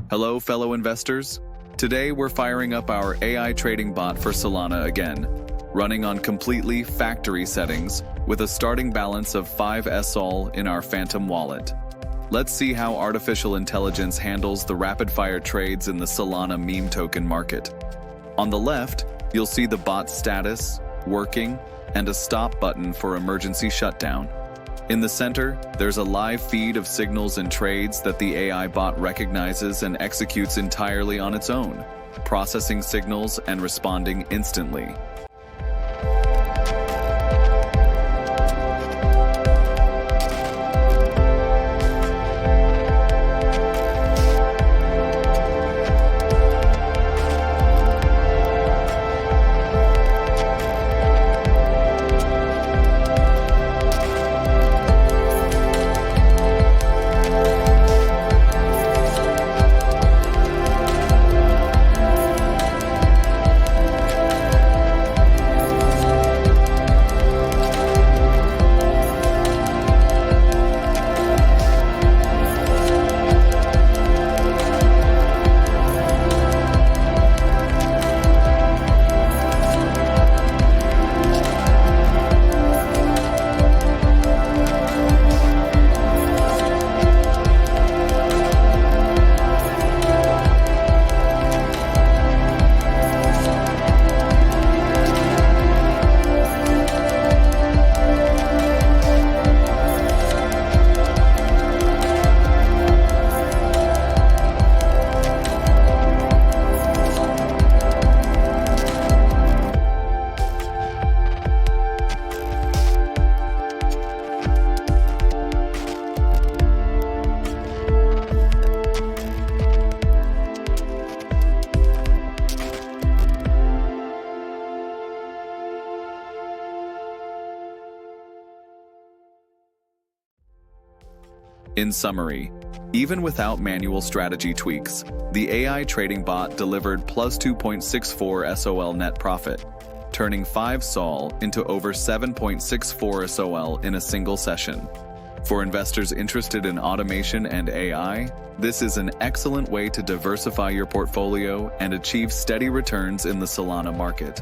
Hello, fellow investors. Today, we're firing up our AI trading bot for Solana again, running on completely factory settings with a starting balance of 5 SOL in our Phantom wallet. Let's see how artificial intelligence handles the rapid-fire trades in the Solana meme token market. On the left, you'll see the bot's status, working, and a stop button for emergency shutdown. In the center, there's a live feed of signals and trades that the AI bot recognizes and executes entirely on its own, processing signals and responding instantly. In summary, even without manual strategy tweaks, the AI trading bot delivered plus 2.64 SOL net profit, turning 5 SOL into over 7.64 SOL in a single session. For investors interested in automation and AI, this is an excellent way to diversify your portfolio and achieve steady returns in the Solana market.